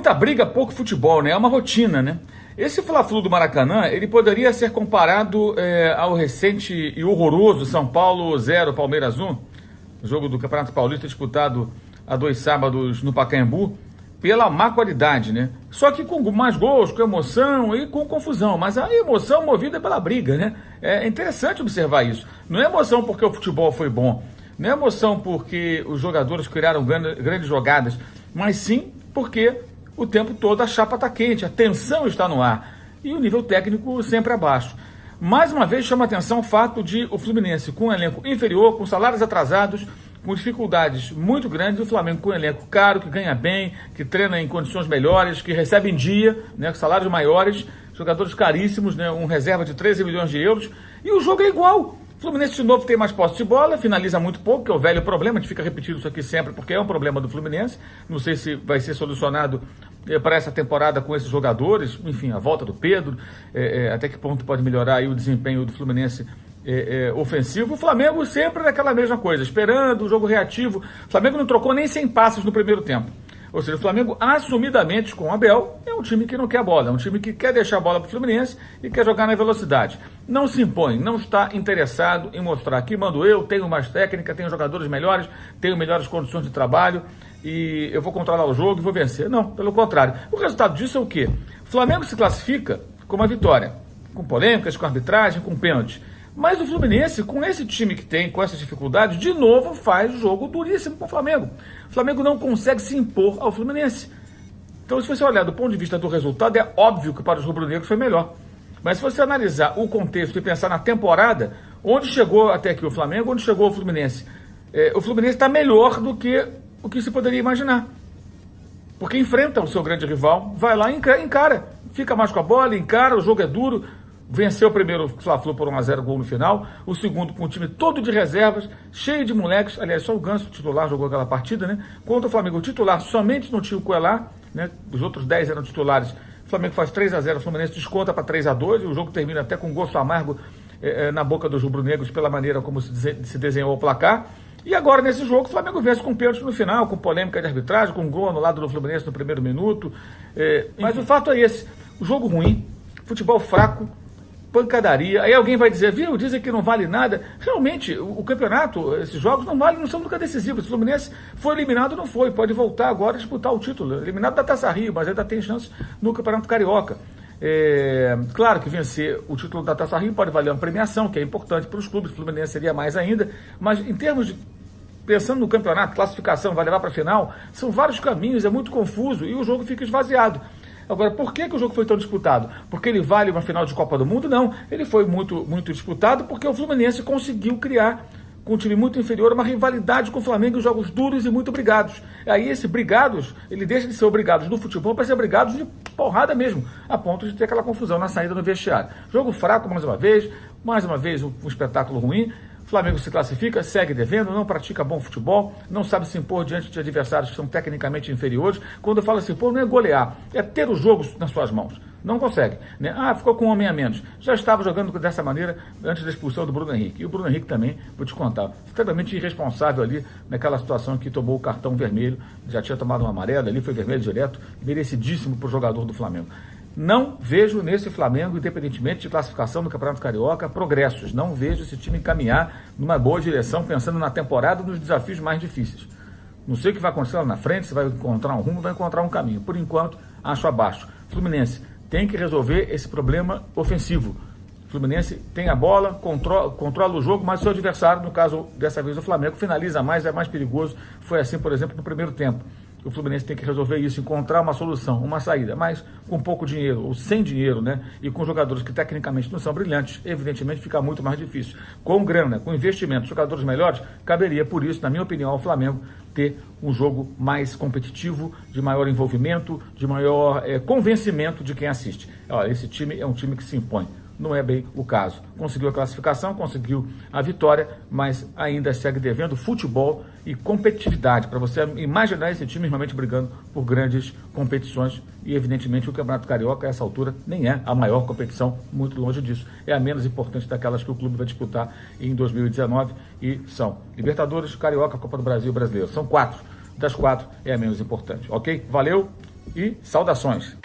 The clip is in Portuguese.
Muita briga, pouco futebol, né? É uma rotina, né? Esse Fla-Flu do Maracanã, ele poderia ser comparado ao recente e horroroso São Paulo 0, Palmeiras 1, jogo do Campeonato Paulista disputado há 2 sábados no Pacaembu, pela má qualidade, né? Só que com mais gols, com emoção e com confusão, mas a emoção movida pela briga, né? É interessante observar isso. Não é emoção porque o futebol foi bom, não é emoção porque os jogadores criaram grandes jogadas, mas sim porque o tempo todo a chapa está quente, a tensão está no ar e o nível técnico sempre abaixo. Mais uma vez chama a atenção o fato de o Fluminense com um elenco inferior, com salários atrasados, com dificuldades muito grandes, o Flamengo com um elenco caro, que ganha bem, que treina em condições melhores, que recebe em dia, né, com salários maiores, jogadores caríssimos, né, um reserva de 13 milhões de euros, e o jogo é igual. O Fluminense de novo tem mais posse de bola, finaliza muito pouco, que é o velho problema, a gente fica repetindo isso aqui sempre, porque é um problema do Fluminense, não sei se vai ser solucionado para essa temporada com esses jogadores, enfim, a volta do Pedro, até que ponto pode melhorar aí o desempenho do Fluminense ofensivo. O Flamengo sempre naquela mesma coisa, esperando o jogo reativo. O Flamengo não trocou nem 100 passes no primeiro tempo. Ou seja, o Flamengo assumidamente com o Abel é um time que não quer bola, é um time que quer deixar a bola para o Fluminense e quer jogar na velocidade. Não se impõe, não está interessado em mostrar que mando eu, tenho mais técnica, tenho jogadores melhores, tenho melhores condições de trabalho e eu vou controlar o jogo e vou vencer. Não, pelo contrário. O resultado disso é o quê? O Flamengo se classifica com uma vitória, com polêmicas, com arbitragem, com pênalti. Mas o Fluminense, com esse time que tem, com essas dificuldades, de novo faz jogo duríssimo com o Flamengo. O Flamengo não consegue se impor ao Fluminense. Então, se você olhar do ponto de vista do resultado, é óbvio que para os rubro-negros foi melhor. Mas se você analisar o contexto e pensar na temporada, onde chegou até aqui o Flamengo, onde chegou o Fluminense, o Fluminense está melhor do que o que se poderia imaginar. Porque enfrenta o seu grande rival, vai lá e encara. Fica mais com a bola, encara, o jogo é duro. Venceu o primeiro Fla-Flu por 1-0 gol no final, o segundo com o time todo de reservas, cheio de moleques, aliás, só o Ganso, titular, jogou aquela partida, né? Contra o Flamengo, o titular somente não tinha o Coelá, né? Os outros 10 eram titulares. O Flamengo faz 3-0, o Fluminense desconta para 3-2, e o jogo termina até com um gosto amargo na boca dos rubro-negros pela maneira como se desenhou o placar. E agora, nesse jogo, o Flamengo vence com pênalti no final, com polêmica de arbitragem, com um gol no lado do Fluminense no primeiro minuto. Mas o fato é esse, o jogo ruim, futebol fraco, pancadaria. Aí alguém vai dizer, viu, dizem que não vale nada. Realmente, o campeonato, esses jogos não valem, não são nunca decisivos. O Fluminense foi eliminado, não foi. Pode voltar agora a disputar o título. Eliminado da Taça Rio, mas ainda tem chance no Campeonato Carioca. Claro que vencer o título da Taça Rio pode valer uma premiação, que é importante para os clubes. O Fluminense seria mais ainda. Mas em termos de, pensando no campeonato, classificação, vai levar para a final, são vários caminhos, é muito confuso e o jogo fica esvaziado. Agora, por que o jogo foi tão disputado? Porque ele vale uma final de Copa do Mundo? Não. Ele foi muito, muito disputado porque o Fluminense conseguiu criar, com um time muito inferior, uma rivalidade com o Flamengo em jogos duros e muito brigados. Aí esse brigados, ele deixa de ser obrigados no futebol para ser brigados de porrada mesmo, a ponto de ter aquela confusão na saída do vestiário. Jogo fraco mais uma vez um espetáculo ruim. O Flamengo se classifica, segue devendo, não pratica bom futebol, não sabe se impor diante de adversários que são tecnicamente inferiores. Quando eu falo se impor, não é golear, é ter o jogo nas suas mãos. Não consegue, né? Ficou com um homem a menos. Já estava jogando dessa maneira antes da expulsão do Bruno Henrique. E o Bruno Henrique também, vou te contar, extremamente irresponsável ali naquela situação que tomou o cartão vermelho, já tinha tomado uma amarela ali, foi vermelho direto, merecidíssimo para o jogador do Flamengo. Não vejo nesse Flamengo, independentemente de classificação do Campeonato Carioca, progressos. Não vejo esse time caminhar numa boa direção, pensando na temporada nos desafios mais difíceis. Não sei o que vai acontecer lá na frente, se vai encontrar um rumo, vai encontrar um caminho. Por enquanto, acho abaixo. Fluminense tem que resolver esse problema ofensivo. Fluminense tem a bola, controla o jogo, mas o seu adversário, no caso dessa vez o Flamengo, finaliza mais, é mais perigoso. Foi assim, por exemplo, no primeiro tempo. O Fluminense tem que resolver isso, encontrar uma solução, uma saída, mas com pouco dinheiro, ou sem dinheiro, né? E com jogadores que tecnicamente não são brilhantes, evidentemente fica muito mais difícil. Com grana, com investimento, jogadores melhores, caberia, por isso, na minha opinião, ao Flamengo ter um jogo mais competitivo, de maior envolvimento, de maior convencimento de quem assiste. Olha, esse time é um time que se impõe. Não é bem o caso. Conseguiu a classificação, conseguiu a vitória, mas ainda segue devendo futebol e competitividade, para você imaginar esse time realmente brigando por grandes competições. E evidentemente o Campeonato Carioca a essa altura nem é a maior competição, muito longe disso. É a menos importante daquelas que o clube vai disputar em 2019 e são Libertadores, Carioca, Copa do Brasil e Brasileiro. São 4. Das 4 é a menos importante, ok? Valeu! e saudações.